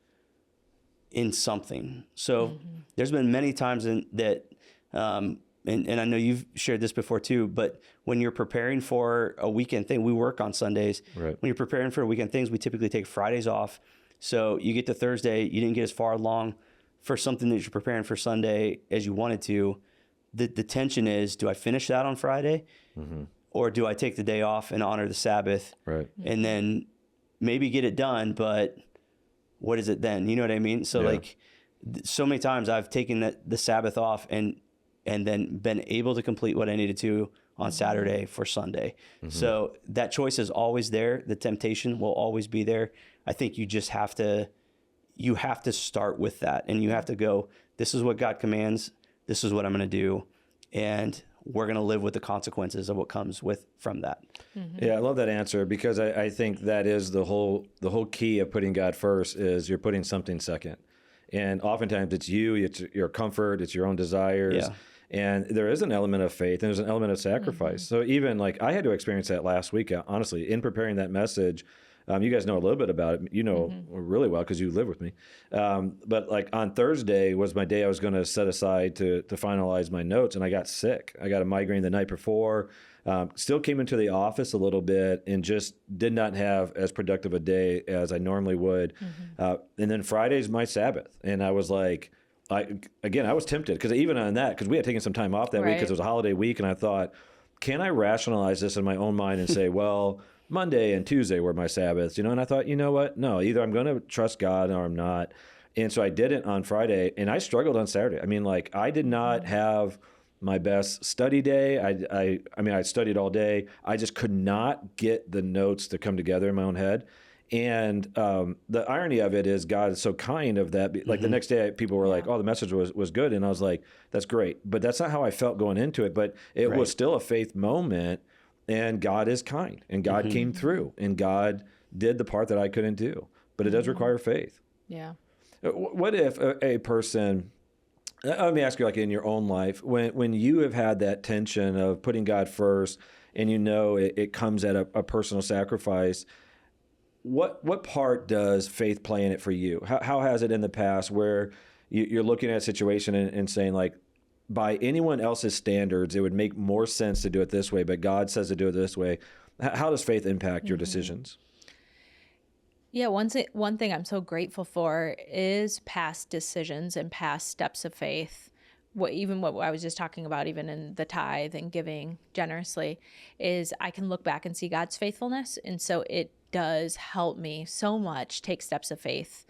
in something. So there's been many times that, and I know you've shared this before too, but when you're preparing for a weekend thing, we work on Sundays. Right. When you're preparing for weekend things, we typically take Fridays off. So you get to Thursday, you didn't get as far along for something that you're preparing for Sunday as you wanted to. The tension is, do I finish that on Friday? Or do I take the day off and honor the Sabbath? Right. And then maybe get it done, but what is it then? You know what I mean? So so many times I've taken the Sabbath off and then been able to complete what I needed to on Saturday for Sunday. So that choice is always there. The temptation will always be there. I think you just have to start with that, and you have to go, this is what God commands. This is what I'm going to do. And we're going to live with the consequences of what comes from that. Mm-hmm. Yeah, I love that answer, because I think that is the whole key of putting God first is you're putting something second. And oftentimes it's you, it's your comfort, it's your own desires. Yeah. And there is an element of faith and there's an element of sacrifice. Mm-hmm. So even like I had to experience that last week, honestly, in preparing that message. You guys know a little bit about it, really well because you live with me. But like on Thursday was my day I was going to set aside to finalize my notes, and I got sick. I got a migraine the night before. Still came into the office a little bit and just did not have as productive a day as I normally would. Mm-hmm. And then Friday's my Sabbath, and I was like, I was tempted because even on that, because we had taken some time off that week because it was a holiday week, and I thought, can I rationalize this in my own mind and say, well, Monday and Tuesday were my Sabbaths, and I thought, you know what? No, either I'm going to trust God or I'm not. And so I did it on Friday, and I struggled on Saturday. I mean, like I did not have my best study day. I studied all day. I just could not get the notes to come together in my own head. And the irony of it is God is so kind of that. Like the next day, people were like, oh, the message was good. And I was like, that's great. But that's not how I felt going into it. But it was still a faith moment. And God is kind, and God came through, and God did the part that I couldn't do. But it does require faith. Yeah. What if a person, let me ask you, like in your own life, when you have had that tension of putting God first, and it comes at a personal sacrifice, what part does faith play in it for you? How has it in the past where you're looking at a situation and saying like, by anyone else's standards, it would make more sense to do it this way, but God says to do it this way. How does faith impact your decisions? Yeah, one thing I'm so grateful for is past decisions and past steps of faith. What I was just talking about, even in the tithe and giving generously, is I can look back and see God's faithfulness. And so it does help me so much take steps of faith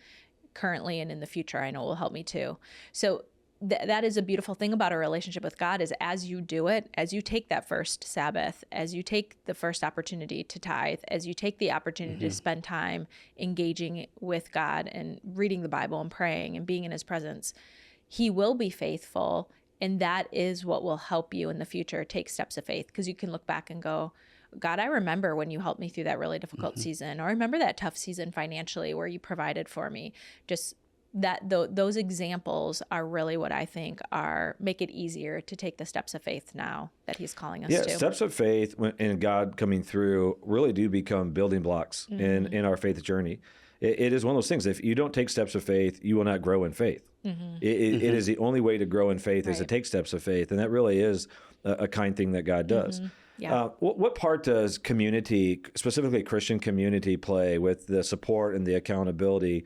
currently and in the future. I know it will help me too. So that is a beautiful thing about a relationship with God, is as you do it, as you take that first Sabbath, as you take the first opportunity to tithe, as you take the opportunity to spend time engaging with God and reading the Bible and praying and being in his presence, he will be faithful. And that is what will help you in the future take steps of faith, because you can look back and go, God, I remember when you helped me through that really difficult season, or I remember that tough season financially where you provided for me. Just those examples are really what I think make it easier to take the steps of faith now that he's calling us to. Yeah, steps of faith and God coming through really do become building blocks in our faith journey. It is one of those things. If you don't take steps of faith, you will not grow in faith. It is the only way to grow in faith is to take steps of faith. And that really is a kind thing that God does. Yeah. What part does community, specifically Christian community, play with the support and the accountability?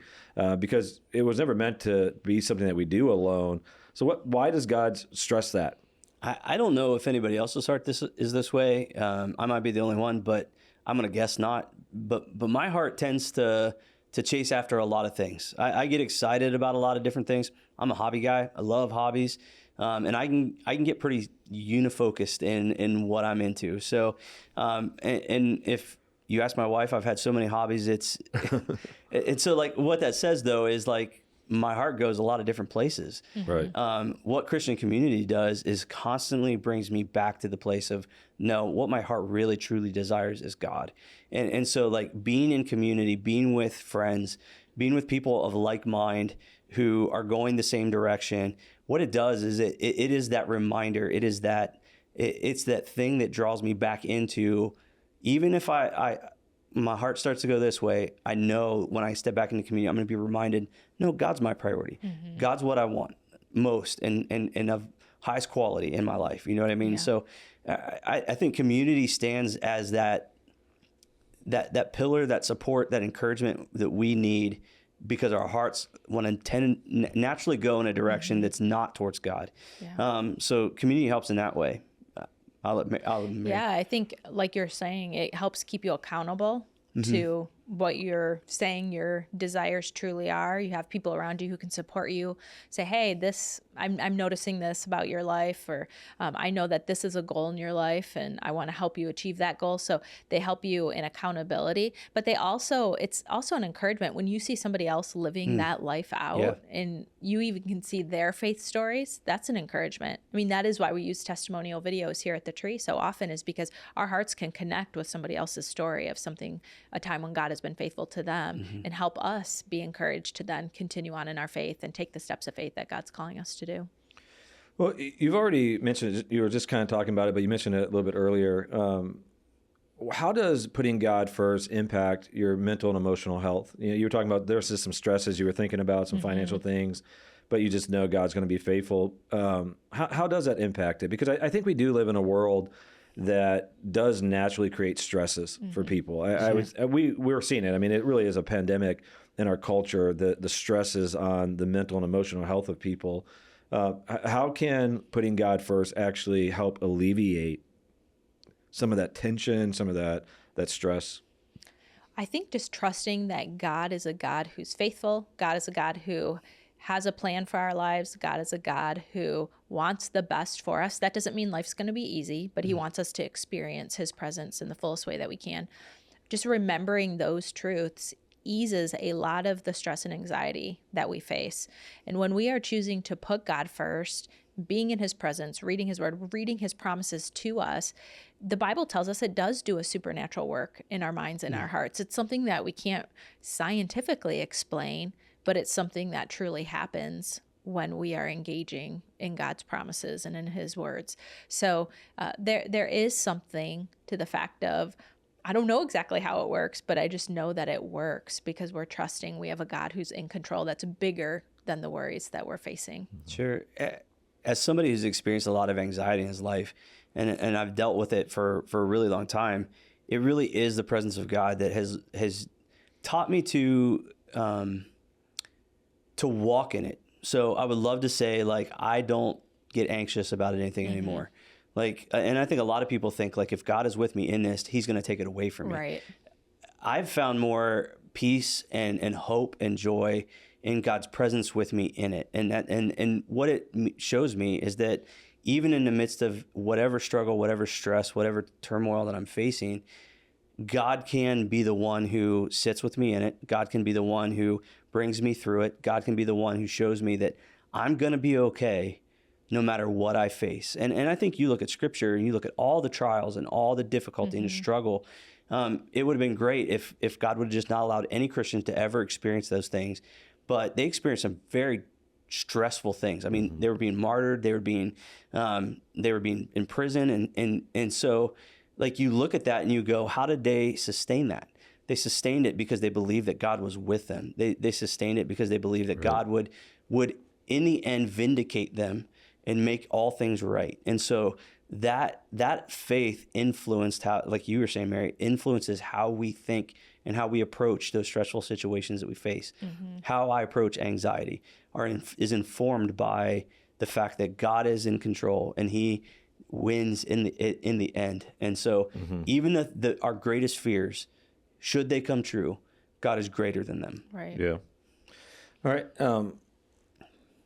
Because it was never meant to be something that we do alone. So why does God stress that? I don't know if anybody else's heart is this way. I might be the only one, but I'm going to guess not. But my heart tends to chase after a lot of things. I get excited about a lot of different things. I'm a hobby guy. I love hobbies. And I can get pretty unifocused in what I'm into. So, and if you ask my wife, I've had so many hobbies. It's so like what that says though is like my heart goes a lot of different places. Right. What Christian community does is constantly brings me back to the place of no, what my heart really truly desires is God. And so like being in community, being with friends, being with people of like mind who are going the same direction. What it does is it is that reminder. It's that thing that draws me back into, even if my heart starts to go this way, I know when I step back into community, I'm going to be reminded, no, God's my priority. God's what I want most and of highest quality in my life. You know what I mean? Yeah. So I think community stands as that pillar, that support, that encouragement that we need, because our hearts want to naturally go in a direction that's not towards God. Yeah. So community helps in that way. I'll admit. Yeah, I think like you're saying, it helps keep you accountable to what you're saying your desires truly are. You have people around you who can support you, say, hey, I'm noticing this about your life, or I know that this is a goal in your life and I want to help you achieve that goal. So they help you in accountability, but it's also an encouragement when you see somebody else living that life out and you even can see their faith stories. That's an encouragement. I mean, that is why we use testimonial videos here at the Tree so often, is because our hearts can connect with somebody else's story of a time when God has been faithful to them, and help us be encouraged to then continue on in our faith and take the steps of faith that God's calling us to do. Well, you've already mentioned it. You were just kind of talking about it, but you mentioned it a little bit earlier. How does putting God first impact your mental and emotional health? You were talking about there's just some stresses you were thinking about, some financial things, but you just know God's going to be faithful. How does that impact it? Because I think we do live in a world that does naturally create stresses for people. We're seeing it. I mean, it really is a pandemic in our culture, the stresses on the mental and emotional health of people. How can putting God first actually help alleviate some of that tension, some of that stress? I think just trusting that God is a God who's faithful. God is a God who has a plan for our lives. God is a God who wants the best for us. That doesn't mean life's going to be easy, but he wants us to experience his presence in the fullest way that we can. Just remembering those truths eases a lot of the stress and anxiety that we face. And when we are choosing to put God first, being in his presence, reading his word, reading his promises to us, the Bible tells us it does do a supernatural work in our minds and our hearts. It's something that we can't scientifically explain, but it's something that truly happens when we are engaging in God's promises and in his words. So there is something to the fact of, I don't know exactly how it works, but I just know that it works because we're trusting we have a God who's in control that's bigger than the worries that we're facing. Sure. As somebody who's experienced a lot of anxiety in his life, and I've dealt with it for a really long time, it really is the presence of God that has taught me to walk in it. So I would love to say, like, I don't get anxious about anything anymore. Like, and I think a lot of people think, like, if God is with me in this, he's going to take it away from me. Right. I've found more peace and hope and joy in God's presence with me in it. And what it shows me is that even in the midst of whatever struggle, whatever stress, whatever turmoil that I'm facing, God can be the one who sits with me in it. God can be the one who brings me through it. God can be the one who shows me that I'm going to be okay no matter what I face. And I think you look at Scripture and you look at all the trials and all the difficulty and the struggle. It would have been great if God would have just not allowed any Christian to ever experience those things. But they experienced some very stressful things. I mean, they were being martyred. They were being in prison. And so, like, you look at that and you go, how did they sustain that? They sustained it because they believed that God was with them. They sustained it because they believed that God would in the end vindicate them and make all things right. And so that faith influenced how, like you were saying, Mary, influences how we think and how we approach those stressful situations that we face. How I approach anxiety is informed by the fact that God is in control and he wins in the end. And so even our greatest fears, should they come true, God is greater than them. Right. Yeah. All right.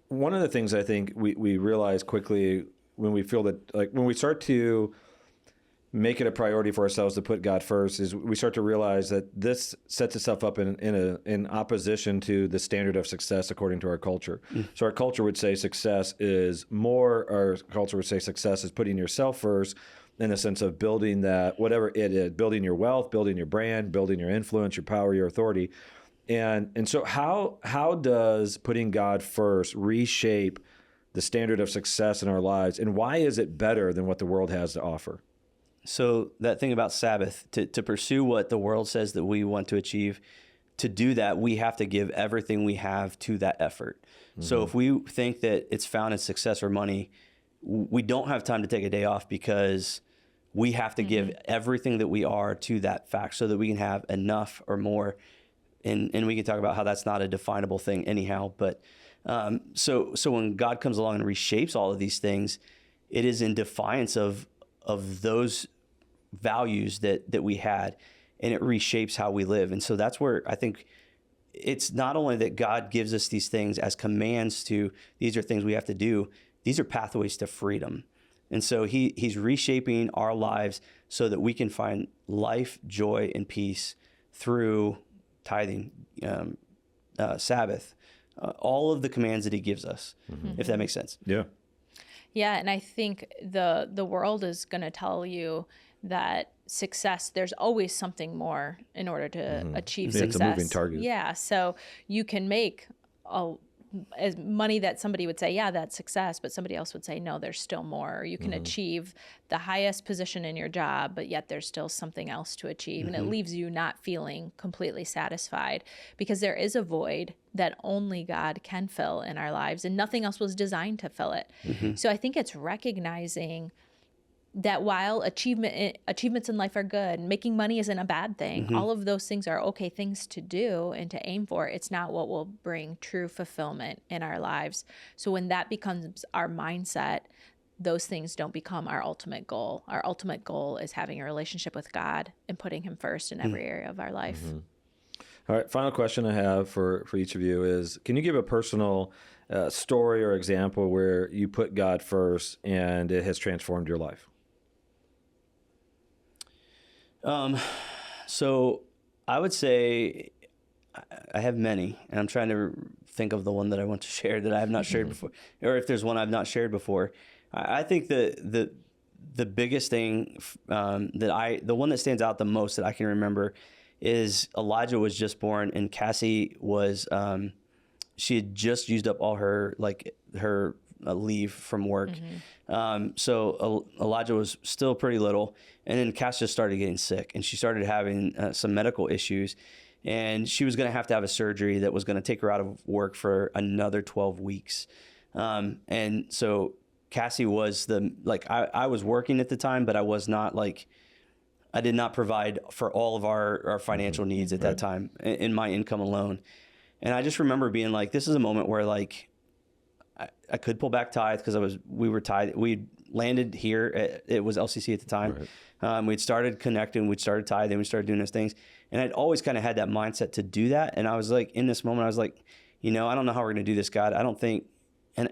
One of the things I think we realize quickly when we feel that, like, when we start to make it a priority for ourselves to put God first, is we start to realize that this sets itself up in opposition to the standard of success according to our culture. So our culture would say success is putting yourself first, in the sense of building that, whatever it is, building your wealth, building your brand, building your influence, your power, your authority. And so how does putting God first reshape the standard of success in our lives, and why is it better than what the world has to offer? So that thing about Sabbath, to pursue what the world says that we want to achieve, to do that, we have to give everything we have to that effort. So if we think that it's found in success or money, we don't have time to take a day off because we have to give everything that we are to that fact so that we can have enough or more. And we can talk about how that's not a definable thing anyhow. But so when God comes along and reshapes all of these things, it is in defiance of those values that we had. and it reshapes how we live. And so that's where I think it's not only that God gives us these things as commands to, these are things we have to do, these are pathways to freedom. And so he's reshaping our lives so that we can find life, joy, and peace through tithing, Sabbath, all of the commands that he gives us, if that makes sense. Yeah. Yeah, and I think the world is going to tell you that success, there's always something more in order to achieve success. It's a moving target. Yeah, so you can make as money that somebody would say, yeah, that's success, but somebody else would say, no, there's still more. Or you can achieve the highest position in your job, but yet there's still something else to achieve. And it leaves you not feeling completely satisfied, because there is a void that only God can fill in our lives, and nothing else was designed to fill it. So I think it's recognizing that while achievements in life are good, making money isn't a bad thing. All of those things are okay things to do and to aim for. It's not what will bring true fulfillment in our lives. So when that becomes our mindset, those things don't become our ultimate goal. Our ultimate goal is having a relationship with God and putting him first in every area of our life. All right, final question I have for each of you is, can you give a personal story or example where you put God first and it has transformed your life? So I would say I have many, and I'm trying to think of the one that I want to share that I have not shared before, or if there's one I've not shared before. I think the biggest thing the one that stands out the most that I can remember is Elijah was just born, and Cassie was she had just used up all her leave from work. So Elijah was still pretty little, and then Cass just started getting sick, and she started having some medical issues, and she was going to have a surgery that was going to take her out of work for another 12 weeks. And so Cassie was I was working at the time, but I was not I did not provide for all of our financial needs at that time in my income alone. And I just remember being this is a moment where I could pull back tithe because we were tithe. We landed here. It was LCC at the time. Right. We'd started connecting. We'd started tithing. We started doing those things. And I'd always kind of had that mindset to do that. And I was in this moment, I was I don't know how we're going to do this, God. I don't think that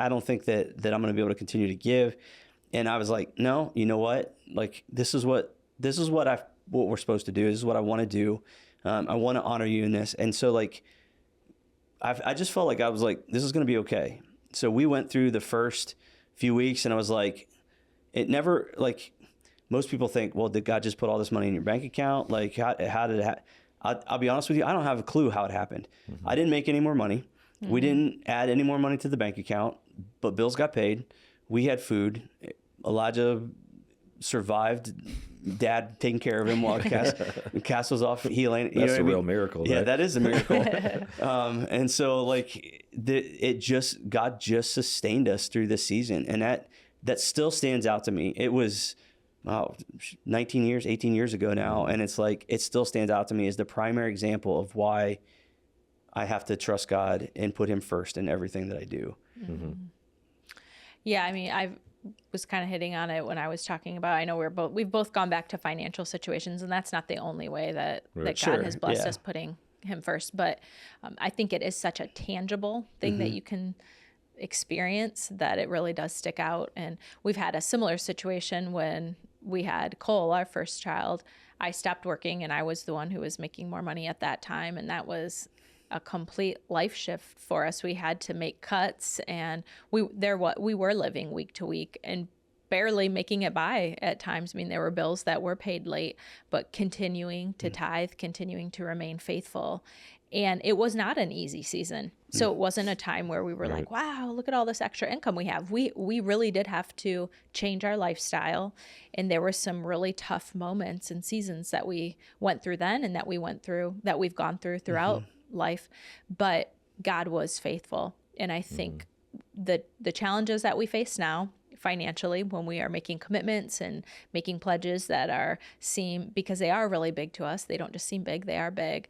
I'm going to be able to continue to give. And I was no, you know what? This is what we're supposed to do. This is what I want to do. I want to honor you in this. And so I just felt I was this is going to be okay. So we went through the first few weeks, and I was it never, most people think, well, did God just put all this money in your bank account? How did it I'll be honest with you, I don't have a clue how it happened. I didn't make any more money. We didn't add any more money to the bank account, but bills got paid. We had food. Elijah survived, Dad taking care of him while Cass was off healing. That's a real miracle. Yeah, right? that is a miracle. And so God just sustained us through this season, and that still stands out to me. It was 18 years ago now, and it's it still stands out to me as the primary example of why I have to trust God and put him first in everything that I do. Yeah, I mean, I was kind of hitting on it when I was talking about, I know we've both gone back to financial situations, and that's not the only way that God has blessed us putting him first. But I think it is such a tangible thing that you can experience that it really does stick out. And we've had a similar situation when we had Cole, our first child. I stopped working, and I was the one who was making more money at that time. And that was a complete life shift for us. We had to make cuts, and we were living week to week and barely making it by at times. I mean, there were bills that were paid late, but continuing to tithe, continuing to remain faithful. And it was not an easy season. So it wasn't a time where we were wow, look at all this extra income we have. We really did have to change our lifestyle. And there were some really tough moments and seasons that we went through then, and that we've gone through throughout life. But God was faithful. And I think the challenges that we face now financially, when we are making commitments and making pledges that because they are really big to us, they don't just seem big, they are big.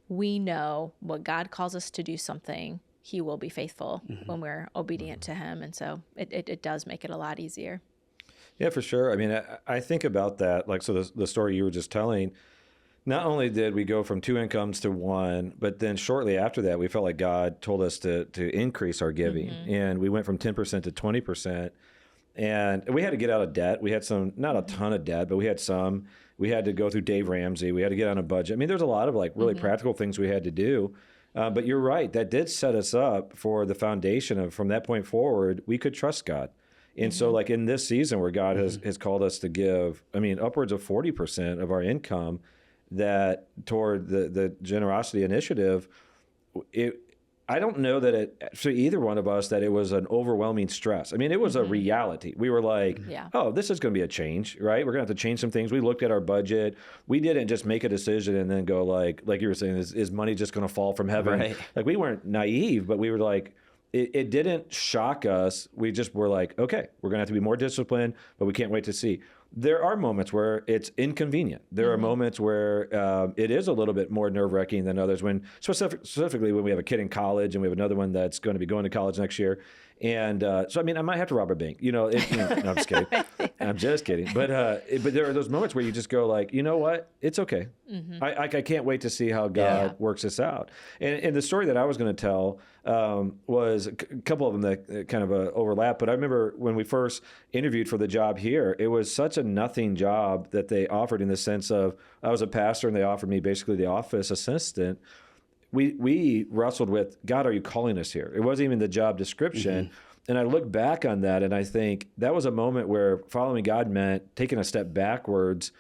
We know when God calls us to do something, he will be faithful when we're obedient to him. And so it does make it a lot easier. Yeah, for sure. I mean, I think about that. So the story you were just telling, not only did we go from 2 incomes to 1, but then shortly after that, we felt like God told us to increase our giving. And we went from 10% to 20%. And we had to get out of debt. We had some, not a ton of debt, but we had some. We had to go through Dave Ramsey. We had to get on a budget. I mean, there's a lot of like really practical things we had to do. But you're right. That did set us up for the foundation of, from that point forward, we could trust God. And so like in this season where God has called us to give, I mean, upwards of 40% of our income that toward the generosity initiative, I don't know that it, for either one of us, that it was an overwhelming stress. I mean, it was a reality. We were like, oh, this is going to be a change, right? We're going to have to change some things. We looked at our budget. We didn't just make a decision and then go like you were saying, is money just going to fall from heaven? Right. Like we weren't naive, but we were like, it didn't shock us. We just were like, okay, we're going to have to be more disciplined, but we can't wait to see. There are moments where it's inconvenient. There are moments where it is a little bit more nerve-wracking than others. When specifically when we have a kid in college and we have another one that's going to be going to college next year. And so, I mean, I might have to rob a bank. No, I'm just kidding. I'm just kidding. But there are those moments where you just go like, you know what? It's okay. I can't wait to see how God works this out. And the story that I was going to tell was a couple of them that kind of overlap. But I remember when we first interviewed for the job here, it was such a nothing job that they offered in the sense of I was a pastor and they offered me basically the office assistant. We wrestled with, God, are you calling us here? It wasn't even the job description. And I look back on that and I think that was a moment where following God meant taking a step backwards.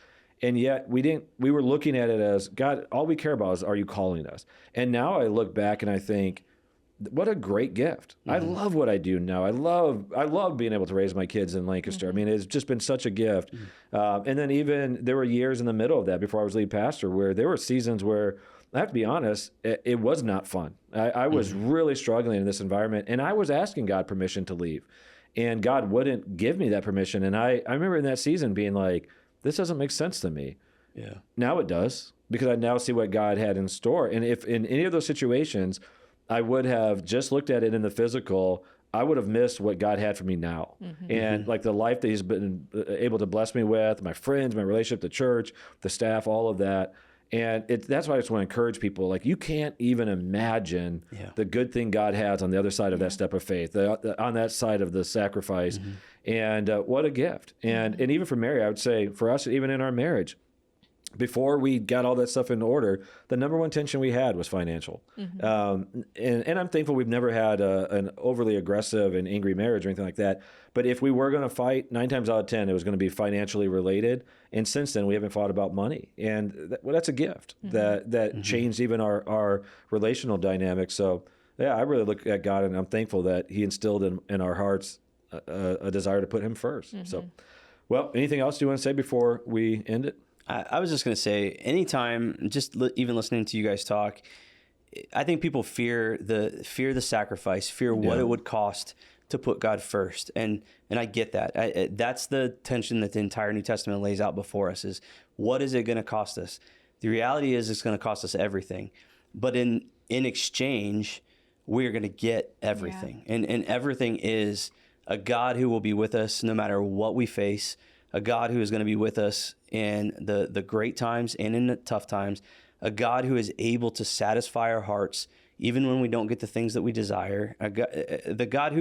And yet we were looking at it as, God, all we care about is, are you calling us? And now I look back and I think, what a great gift. I love what I do now. I love being able to raise my kids in Lancaster. I mean, it's just been such a gift. And then even there were years in the middle of that before I was lead pastor where there were seasons where, I have to be honest, it was not fun. I was really struggling in this environment and I was asking God permission to leave and God wouldn't give me that permission. And I remember in that season being like, this doesn't make sense to me. Yeah. Now it does because I now see what God had in store. And if in any of those situations, I would have just looked at it in the physical, I would have missed what God had for me now. And like the life that he's been able to bless me with, my friends, my relationship to church, the staff, all of that. And that's why I just want to encourage people, like you can't even imagine the good thing God has on the other side of that step of faith, on that side of the sacrifice. And what a gift. And even for Mary, I would say for us, even in our marriage, before we got all that stuff in order, the number one tension we had was financial. And I'm thankful we've never had an overly aggressive and angry marriage or anything like that. But if we were going to fight, 9 times out of 10, it was going to be financially related. And since then, we haven't fought about money. And that's a gift that changed even our relational dynamics. So, yeah, I really look at God and I'm thankful that he instilled in our hearts a desire to put him first. So, well, anything else you want to say before we end it? I was just going to say, anytime, even listening to you guys talk, I think people fear the sacrifice, fear what it would cost to put God first. And I get that. That's the tension that the entire New Testament lays out before us is, what is it going to cost us? The reality is it's going to cost us everything. But in exchange, we're going to get everything. And everything is a God who will be with us no matter what we face, a God who is going to be with us in the great times and in the tough times, a God who is able to satisfy our hearts even when we don't get the things that we desire, the God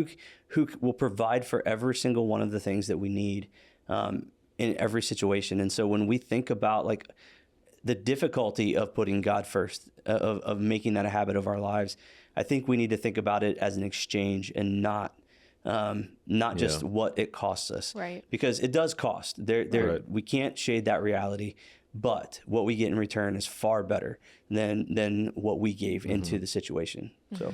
who will provide for every single one of the things that we need in every situation. And so when we think about like the difficulty of putting God first, of making that a habit of our lives, I think we need to think about it as an exchange and not just what it costs us, right? Because it does cost. We can't shade that reality, but what we get in return is far better than what we gave into the situation. So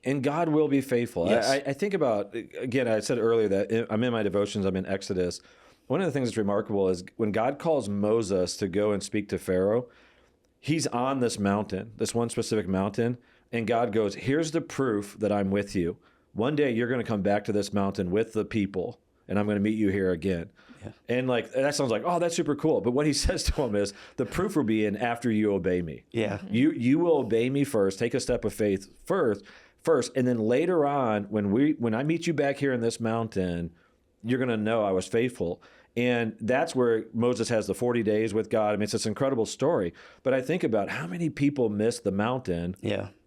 and God will be faithful. Yes. I think about, again, I said earlier that I'm in my devotions, I'm in Exodus. One of the things that's remarkable is when God calls Moses to go and speak to Pharaoh, he's on this mountain, this one specific mountain, and God goes, here's the proof that I'm with you. One day you're going to come back to this mountain with the people, and I'm going to meet you here again. Yeah. And like that sounds like, oh, that's super cool. But what he says to him is, the proof will be in after you obey me. Yeah. You will obey me first, take a step of faith first, and then later on, when I meet you back here in this mountain, you're going to know I was faithful. And that's where Moses has the 40 days with God. I mean, it's this incredible story. But I think about how many people missed the mountain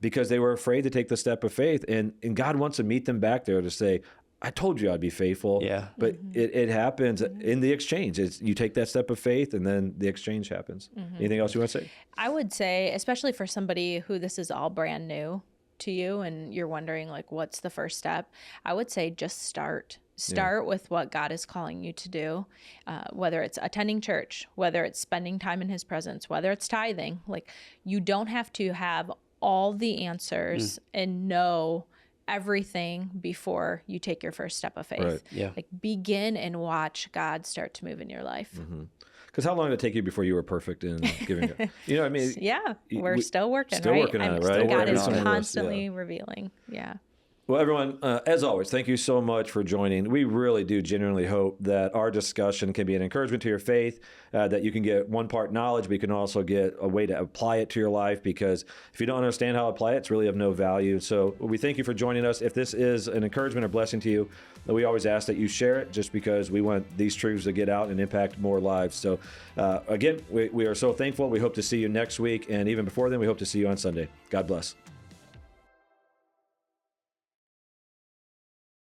because they were afraid to take the step of faith. And God wants to meet them back there to say, I told you I'd be faithful. Yeah. But it happens in the exchange. You take that step of faith, and then the exchange happens. Anything else you want to say? I would say, especially for somebody who this is all brand new to you and you're wondering, like, what's the first step? I would say just start. Start with what God is calling you to do, whether it's attending church, whether it's spending time in his presence, whether it's tithing. Like, you don't have to have all the answers and know everything before you take your first step of faith. Right. Yeah. Like, begin and watch God start to move in your life. Because how long did it take you before you were perfect in giving it? You know what I mean? Yeah, we're still working, still right? working on it, right? Still God Every is single one of us, constantly revealing. Yeah. Well, everyone, as always, thank you so much for joining. We really do genuinely hope that our discussion can be an encouragement to your faith, that you can get one part knowledge, but you can also get a way to apply it to your life, because if you don't understand how to apply it, it's really of no value. So we thank you for joining us. If this is an encouragement or blessing to you, we always ask that you share it, just because we want these truths to get out and impact more lives. So again, we are so thankful. We hope to see you next week. And even before then, we hope to see you on Sunday. God bless.